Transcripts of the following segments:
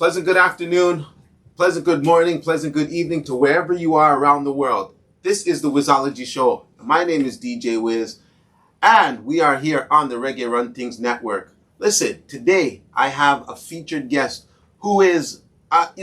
Pleasant good afternoon, pleasant good morning, pleasant good evening to wherever you are around the world. This is the Wizology Show. My name is DJWIZ, and we are here on the Reggae Run Tings Network. Listen, today I have a featured guest who is, a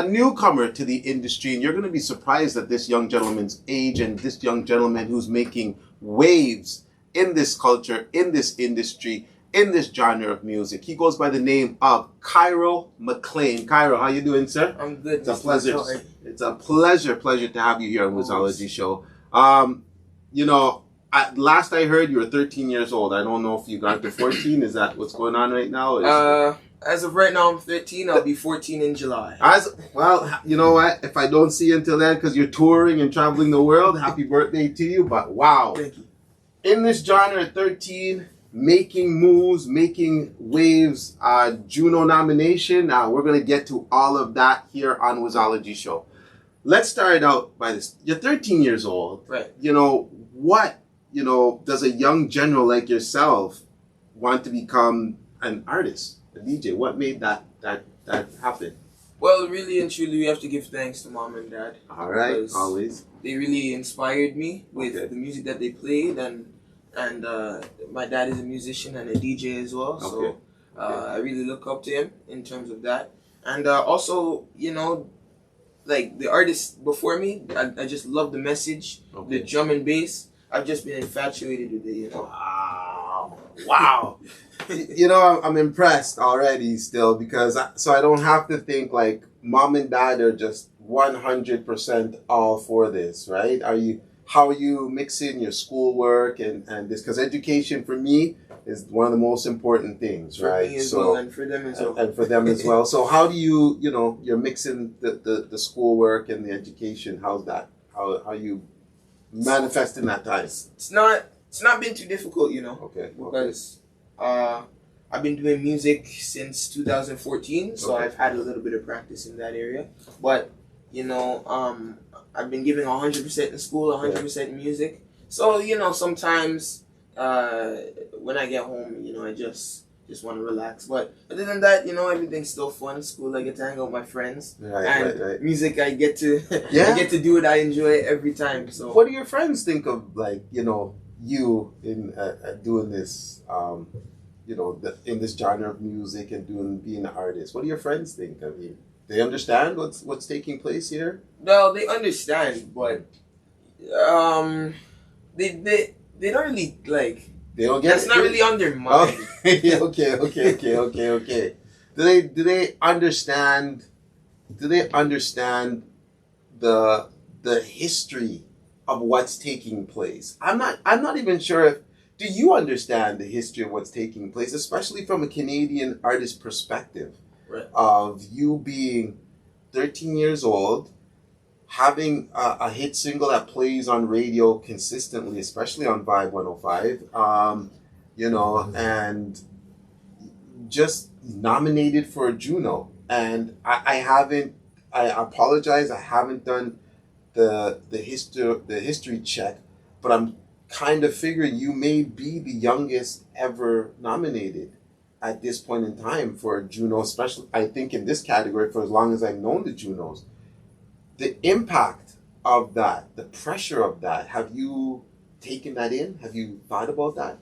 newcomer to the industry, and you're going to be surprised at this young gentleman's age and this young gentleman who's making waves in this culture, in this industry, in this genre of music. He goes by the name of Kairo McLean. Kairo, how you doing, sir? I'm good. It's a pleasure. It's a pleasure to have you here on Wizology Show. Last I heard, you were 13 years old. I don't know if you got to 14. Is that what's going on right now? As of right now, I'm 13. I'll be 14 in July. Well, you know what? If I don't see you until then, because you're touring and traveling the world, happy birthday to you. But wow. Thank you. In this genre at 13, making moves, making waves, Juno nomination. We're going to get to all of that here on Wizology Show. Let's start out by this. You're 13 years old. Right. What does a young general like yourself want to become an artist, a DJ? What made that happen? Well, really and truly, we have to give thanks to mom and dad. All right, always. They really inspired me with the music that they played, and my dad is a musician and a DJ as well. So I really look up to him in terms of that. And also, like the artists before me, I just love the message, the drum and bass. I've just been infatuated with it, Wow. I'm impressed already still because I don't have to think like mom and dad are just 100% all for this, right? How are you mixing your schoolwork and this? Because education for me is one of the most important things, right? For me as well, and for them as well. And for them as well. So how do you, you're mixing the schoolwork and the education. How's that? How you manifesting that time? It's not been too difficult, because I've been doing music since 2014, so I've had a little bit of practice in that area. But I've been giving 100% in school, 100% in music. So sometimes when I get home, I just want to relax. But other than that, everything's still fun. School, I get to hang out with my friends. Right. Music, I get to I get to do it. I enjoy it every time. So what do your friends think of you in doing this? In this genre of music and being an artist. What do your friends think? I mean, they understand what's taking place here? No, they understand, but they don't really like. They don't get that's it. Not really on their mind. Okay. Do they understand? Do they understand the history of what's taking place? I'm not even sure if. Do you understand the history of what's taking place, especially from a Canadian artist perspective? Right. Of you being 13 years old, having a hit single that plays on radio consistently, especially on Vibe 105, and just nominated for a Juno. And I apologize, I haven't done the history check, but I'm kind of figuring you may be the youngest ever nominated at this point in time for a Juno, especially I think in this category for as long as I've known the Junos. The impact of that, the pressure of that, have you taken that in? Have you thought about that?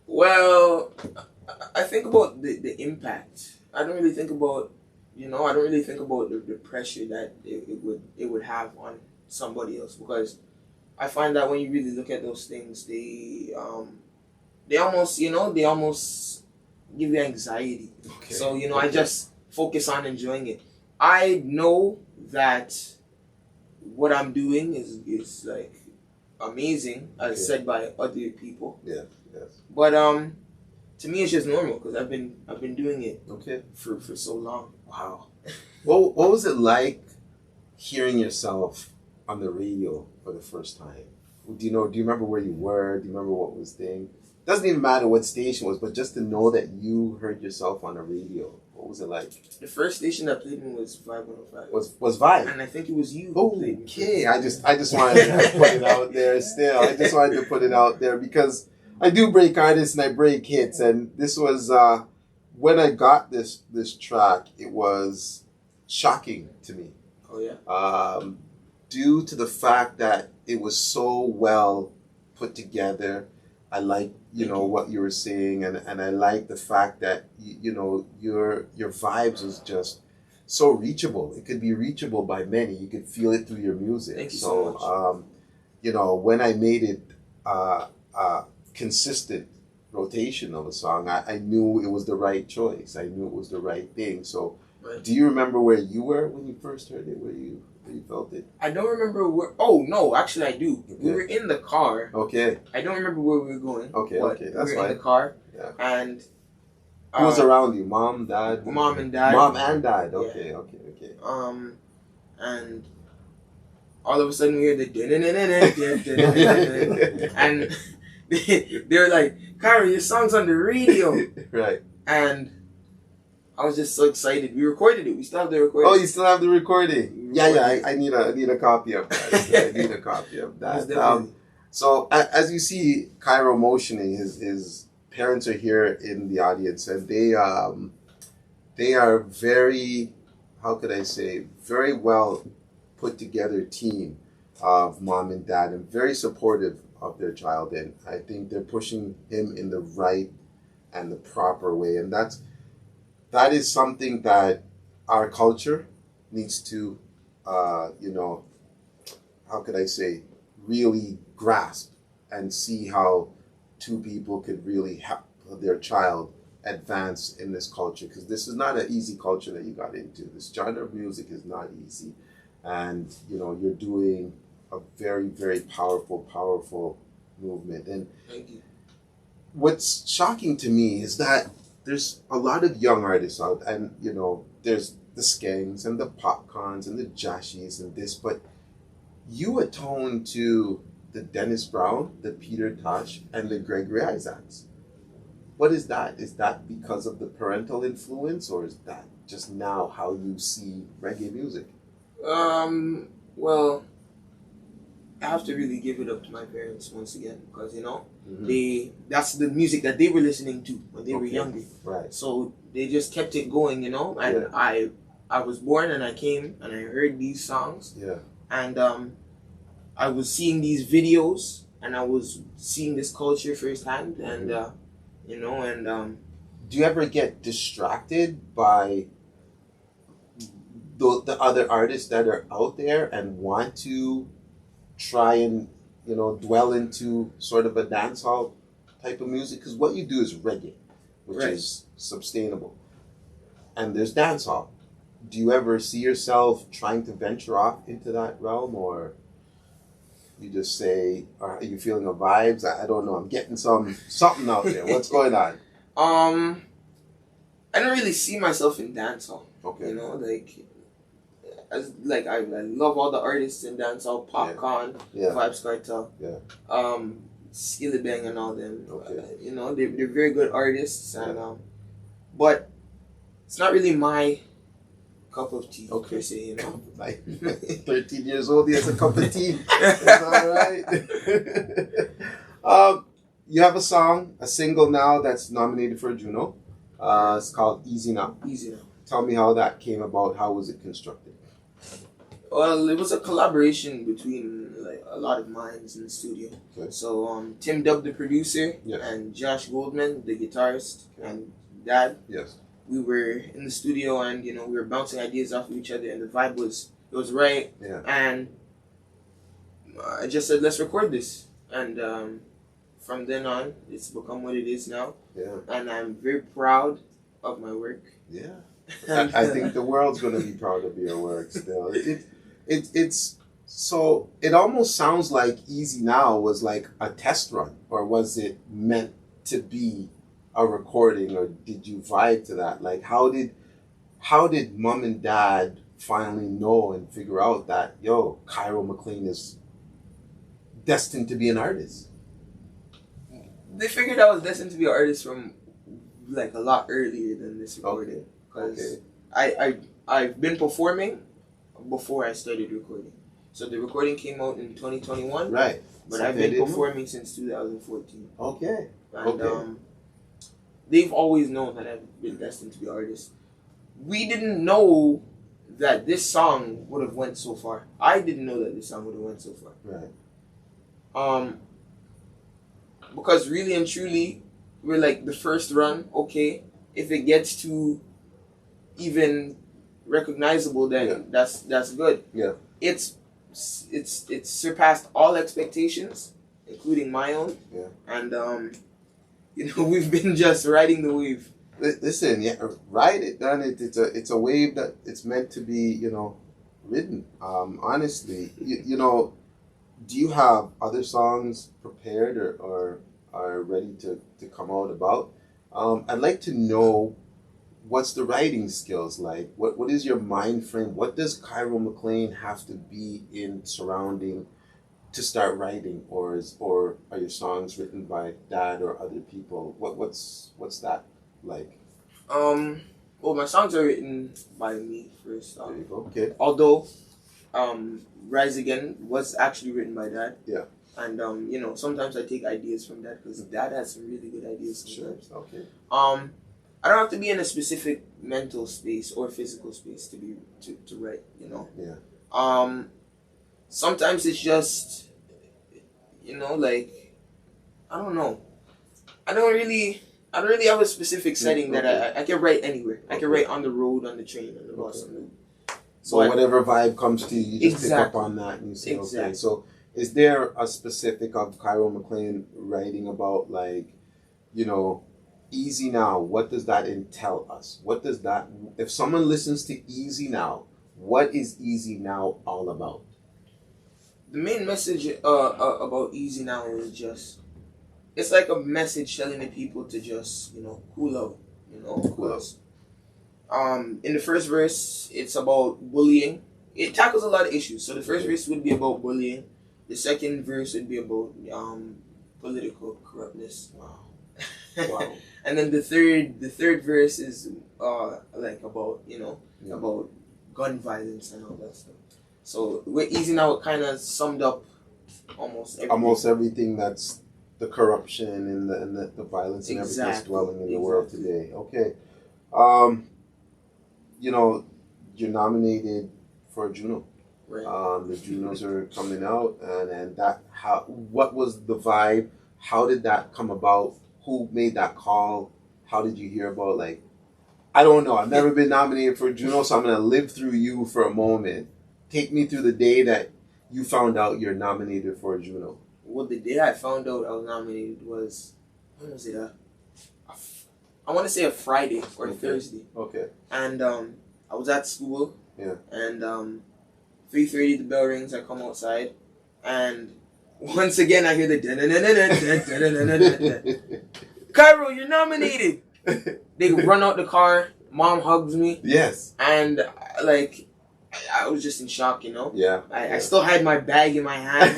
Well, I think about the impact. I don't really think about, the pressure that it would have on somebody else, because I find that when you really look at those things, they almost give you anxiety. So, I just focus on enjoying it. I know that what I'm doing is like amazing, as said by other people. Yeah, yes. But to me, it's just normal because I've been doing it for so long. Wow. What was it like hearing yourself on the radio for the first time? Do you remember where you were? Do you remember what was thing? Doesn't even matter what station it was, but just to know that you heard yourself on the radio. What was it like? The first station that played me was Vibe 105. Was Vibe? And I think it was you who played me. Okay, I just wanted to put it out there still. I just wanted to put it out there because I do break artists and I break hits, and this was when I got this track, it was shocking to me. Oh yeah. Due to the fact that it was so well put together. I like what you were saying, and I like the fact that your vibes was just so reachable. It could be reachable by many. You could feel it through your music. Thank you so much. When I made it consistent rotation of a song, I knew it was the right choice. I knew it was the right thing. So, right. Do you remember where you were when you first heard it? Where you felt it? I don't remember where. Oh no, actually I do. Okay. We were in the car. Okay. I don't remember where we were going. Okay, that's we were fine. in the car. Yeah. And who was around you? Mom, dad? Mom and dad. Mom and dad. Okay, yeah. Okay. And all of a sudden we hear the and they're like, Kairo, your song's on the radio. Right. And I was just so excited. We recorded it. We still have the recording. Oh, you still have the recording? Yeah. I need a copy of that. I need a copy of that. So as you see, Kairo motioning, his parents are here in the audience, and they are very, how could I say, very well put together team of mom and dad, and very supportive of their child, and I think they're pushing him in the right and the proper way, and that is something that our culture needs to, how could I say, really grasp and see how two people could really help their child advance in this culture, because this is not an easy culture that you got into. This genre of music is not easy, and you're doing a very, very powerful movement. And thank you. What's shocking to me is that there's a lot of young artists out, and there's the Skanks and the Popcorns and the Jashis and this, but you atone to the Dennis Brown, the Peter Tosh, and the Gregory Isaacs. What is that? Is that because of the parental influence, or is that just now how you see reggae music? Well, I have to really give it up to my parents once again, because that's the music that they were listening to when they were younger. Right. So they just kept it going, and I was born and I came and I heard these songs. Yeah. And I was seeing these videos and I was seeing this culture firsthand, and do you ever get distracted by the other artists that are out there and want to try and dwell into sort of a dancehall type of music? Because what you do is reggae, which right. is sustainable, and there's dancehall. Do you ever see yourself trying to venture off into that realm, or you just say, are you feeling the vibes? I don't know. I'm getting something out there. What's going on? I don't really see myself in dancehall. Okay. I love all the artists in dancehall, Popcorn, Vibes Cartel, Skilly Bang and all them. Okay. They're very good artists, and but it's not really my cup of tea. Okay. Per se, Like 13 years old, he has a cup of tea. That's all right. You have a single now that's nominated for a Juno. It's called Easy Now. Easy Now. Tell me how that came about. How was it constructed? Well, it was a collaboration between a lot of minds in the studio. Okay. So Tim Dub, the producer, and Josh Goldman, the guitarist, and Dad. Yes. We were in the studio, and we were bouncing ideas off of each other, and the vibe was right. Yeah. And I just said, let's record this, and from then on, it's become what it is now. Yeah. And I'm very proud of my work. Yeah. I think the world's going to be proud of your work still. It's so it almost sounds like Easy Now was like a test run, or was it meant to be a recording, or did you vibe to that? Like, how did mom and dad finally know and figure out that Kairo McLean is destined to be an artist? They figured I was destined to be an artist from a lot earlier than this recording, because I've been performing before I started recording. So the recording came out in 2021. Right. But I've been performing since 2014. Okay. And they've always known that I've been destined to be an artist. We didn't know that this song would have went so far. I didn't know that this song would have went so far. Right. Because really and truly, we're like the first run. Okay, if it gets to even recognizable, then that's good. Yeah. It's surpassed all expectations, including my own. Yeah. And we've been just riding the wave. Listen, ride it, done it. It's a wave that it's meant to be, ridden. Honestly, do you have other songs prepared or are ready to come out about? I'd like to know what's the writing skills like. What is your mind frame? What does Kairo McLean have to be in surrounding to start writing, or are your songs written by dad or other people? What's that like? Well, my songs are written by me first. There you go. Okay. Although, Rise Again was actually written by dad. Yeah. And sometimes I take ideas from dad because dad has some really good ideas sometimes. Sure. Okay. I don't have to be in a specific mental space or physical space to write. Yeah. Sometimes it's just, like, I don't know. I don't really have a specific setting that I can write anywhere. I can write on the road, on the train, on the bus. So whatever vibe comes to you, you just pick up on that and you say, okay. So is there a specific of Kairo McLean writing about, like, Easy Now? What does that entail us? What does that, if someone listens to Easy Now, what is Easy Now all about? The main message about Easy Now is just, it's like a message telling the people to just, cool out, Cool out. In the first verse, it's about bullying. It tackles a lot of issues. So the first verse would be about bullying. The second verse would be about political corruptness. Wow. And then the third verse is like about about gun violence and all that stuff. So with Easy Now, it kind of summed up almost everything. That's the corruption and the violence and everything that's dwelling in the world today. Okay. You're nominated for a Juno. Right. The Junos are coming out, and what was the vibe? How did that come about? Who made that call? How did you hear about, like, I don't know. I've never been nominated for a Juno, so I'm going to live through you for a moment. Take me through the day that you found out you're nominated for a Juno. Well, the day I found out I was nominated was, when was it? I want to say a Friday or Thursday. Okay. And I was at school. Yeah. And 3:30 the bell rings. I come outside, and once again I hear the Kairo, you're nominated. They run out the car. Mom hugs me. Yes. And I was just in shock, Yeah. I still had my bag in my hand.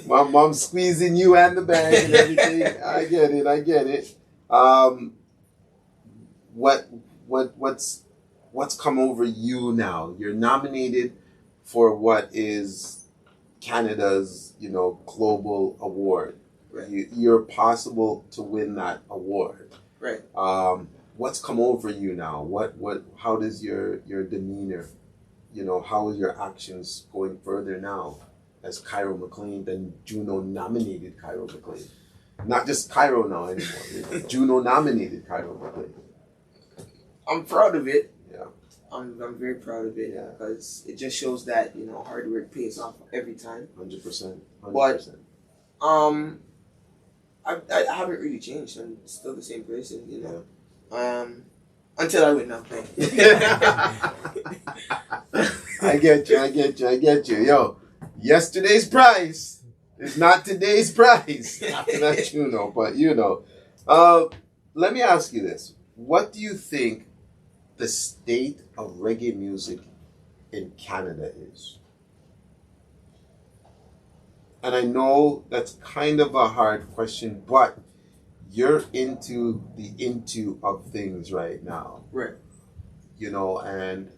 Mom's squeezing you and the bag and everything. I get it. What's come over you now? You're nominated for what is Canada's, global award. Right. You're possible to win that award. Right. What's come over you now? How does your demeanor, how is your actions going further now as Kairo McLean than Juno nominated Kairo McLean? Not just Kairo now anymore. Juno nominated Kairo McLean. I'm proud of it. Yeah. I'm very proud of it because it just shows that hard work pays off every time. 100%. But I haven't really changed. I'm still the same person, until I win nothing. I get you. Yo, yesterday's prize is not today's prize. After that, but let me ask you this. What do you think the state of reggae music in Canada is? And I know that's kind of a hard question, but you're into of things right now. Right. And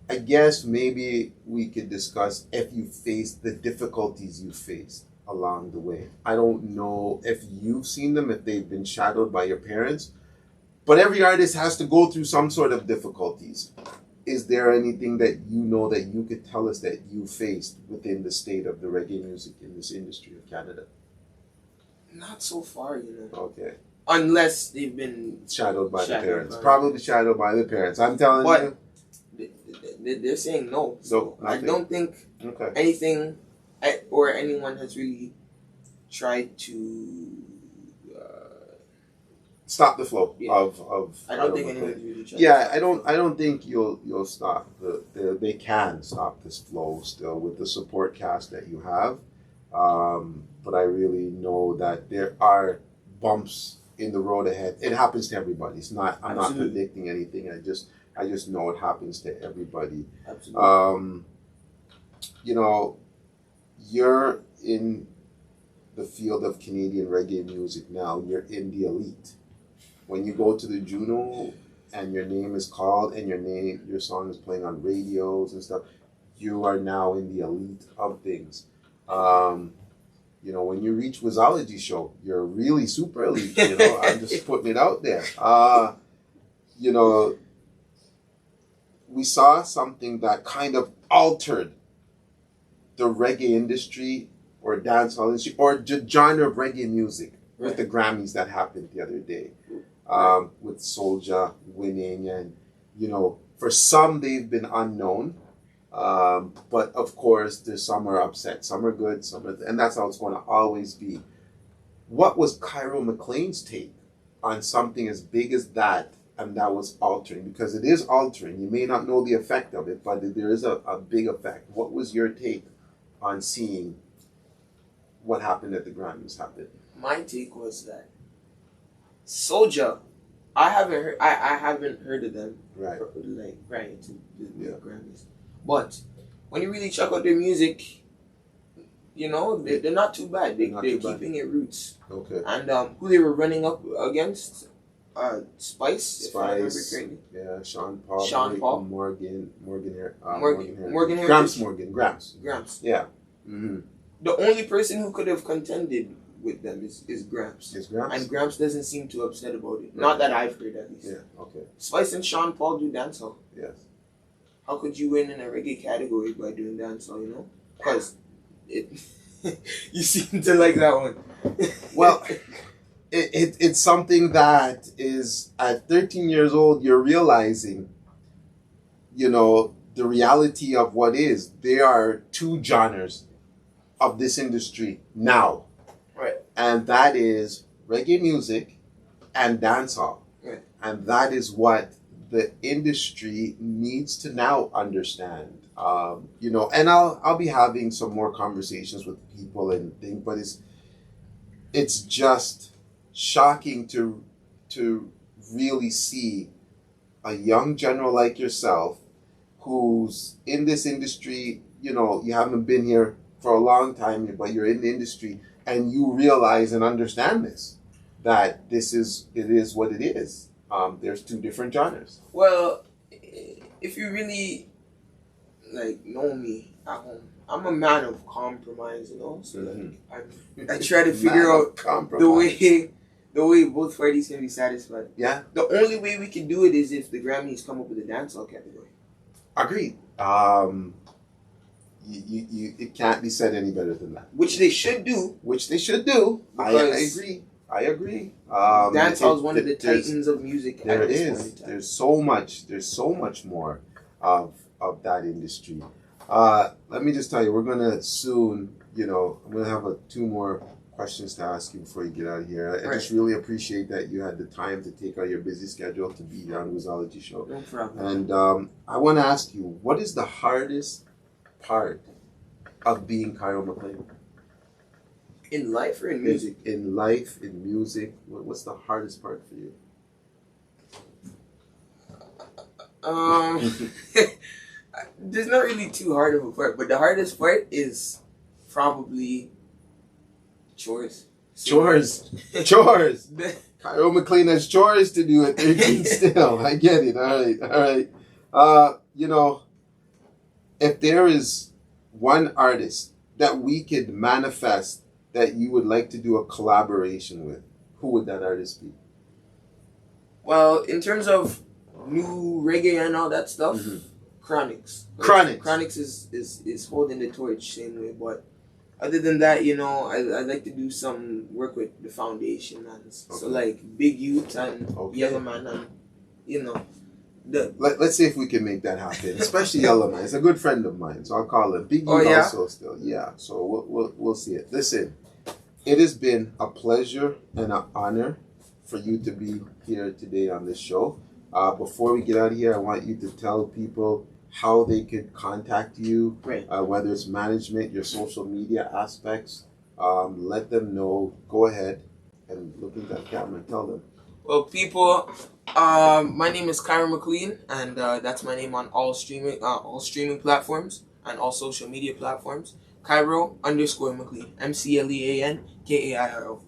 I guess maybe we could discuss if you faced the difficulties you faced along the way. I don't know if you've seen them, if they've been shadowed by your parents, but every artist has to go through some sort of difficulties. Is there anything that you know that you could tell us that you faced within the state of the reggae music in this industry of Canada? Not so far, Okay. Unless they've been shadowed by the parents. Probably shadowed by the parents. I'm telling you. They're saying no. So No, I don't think anything or anyone has really tried to stop the flow of. I don't think anyone's really tried. Yeah, I don't think you'll stop they can stop this flow still with the support cast that you have. But I really know that there are bumps in the road ahead. It happens to everybody. It's not. I'm not predicting anything. I just know it happens to everybody. Absolutely. You're in the field of Canadian reggae music now. You're in the elite. When you go to the Juno and your name is called and your song is playing on radios and stuff, you are now in the elite of things. When you reach Wizology show, you're really super elite. I'm just putting it out there. We saw something that kind of altered the reggae industry or dancehall industry or the genre of reggae music with the Grammys that happened the other day. With Soulja winning, and for some they've been unknown, but of course there's some are upset, some are good, and that's how it's going to always be. What was Kairo McLean's take on something as big as that, and that was altering? Because it is altering. You may not know the effect of it, but there is a big effect. What was your take on seeing what happened at the Grammys happen? My take was that Soulja, I haven't heard of them prior to the Grammys, but when you really check out their music, they're not too bad. They're keeping it roots. Okay. And who they were running up against, Spice, if I remember correctly. Yeah, Sean Paul. Morgan Gramps. Yeah. Mm-hmm. The only person who could have contended with them is Gramps. And Gramps doesn't seem too upset about it. Right. Not that I've heard, at least. Yeah, okay. Spice and Sean Paul do dancehall. Yes. How could you win in a reggae category by doing dancehall, Because you seem to like that one. Well, it's something that is, at 13 years old, you're realizing, the reality of what is. There are two genres of this industry now. Right. And that is reggae music and dancehall. Right. And that is what the industry needs to now understand. And I'll be having some more conversations with people and things, but it's just shocking to really see a young general like yourself who's in this industry. You haven't been here for a long time, but you're in the industry, and you realize and understand that it is what it is. There's two different genres. Well, if you really know me at home, I'm a man of compromise, So I try to figure out the way both parties can be satisfied. Yeah. The only way we can do it is if the Grammys come up with a dancehall category. Agreed. It can't be said any better than that. Which they should do. I agree. Dancehall is one of the titans of music. There is. There's so much more of that industry. Let me just tell you, we're gonna soon. I'm gonna have two more questions to ask you before you get out of here. I just really appreciate that you had the time to take out your busy schedule to be here on the Wizology show. No problem. And I want to ask you, what is the hardest part of being Kairo McLean? In life or in music? In life, in music. What's the hardest part for you? There's not really too hard of a part, but the hardest part is probably chores. Chores. Kairo McLean has chores to do at 13 still. I get it. All right. If there is one artist that we could manifest that you would like to do a collaboration with, who would that artist be? Well, in terms of new reggae and all that stuff, Chronics. Chronics is holding the torch same way, but other than that, you know, I like to do some work with the foundation, man. So like Big Youth and Yellow Man, and you know, let's see if we can make that happen. Especially Yellow Man. He's a good friend of mine, so I'll call him. Big Youth also still, yeah. So we'll see it. Listen, it has been a pleasure and an honor for you to be here today on this show. Before we get out of here, I want you to tell people how they could contact you, whether it's management, your social media aspects. Let them know. Go ahead and look at that camera and tell them. Well, people, my name is Kairo McLean, and that's my name on all streaming platforms and all social media platforms. Kairo_McLean, McLeanKairo.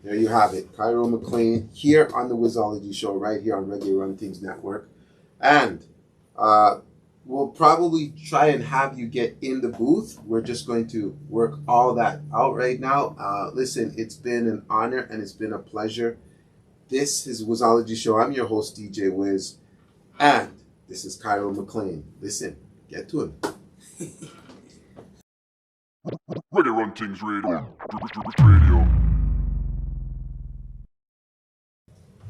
There you have it, Kairo McLean here on the Wizology Show, right here on Reggae Run Things Network, and we'll probably try and have you get in the booth. We're just going to work all that out right now. Listen, it's been an honor and it's been a pleasure. This is Wizology Show. I'm your host, DJWIZ, and this is Kairo McLean. Listen, get to him. Reggae Run Things Radio.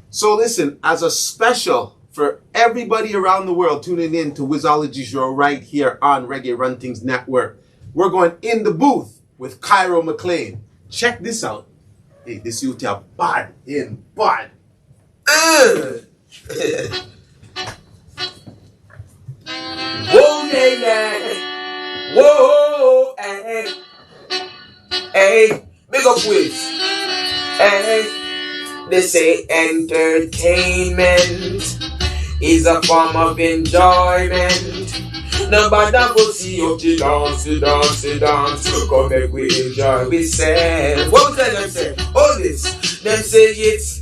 So listen, as a special for everybody around the world tuning in to Wizology Show right here on Reggae Run Things Network, we're going in the booth with Kairo McLean. Check this out. Hey, this youth are bad in bad. Whoa, yeah. Whoa, hey. Hey, big up Wiz. Hey, they say entertainment is a form of enjoyment. Nobody will see you to dance. Come make we enjoy we say. What tell them say? All this. Them say it's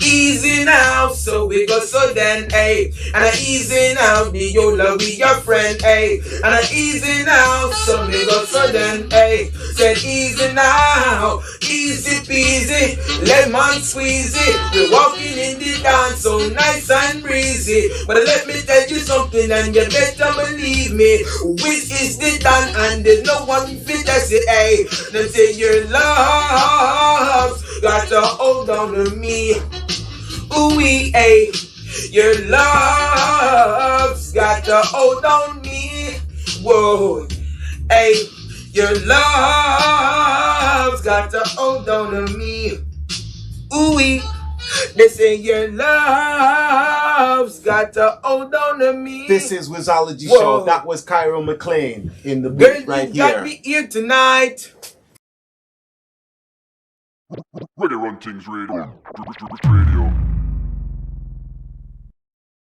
easy now, so we go so then, hey. And I easy now, the Yola we your friend, hey. And I easy now, so we go so then, hey. Said easy now, easy peasy, lemon squeezy. We're walking in the dance so nice and breezy. But let me tell you something and you better believe me. Which is the done and there's no one fit to say, hey. Them say your love's got to hold on to me. Ooh, hey, your love's got to hold on me. Whoa, hey, your love's got to hold on to me. Ooh, they say your love's got to hold on to me. This is Wizology Show. That was Kairo McLean in the booth right here. Girl, you got me here tonight. Reggae Run Things Radio.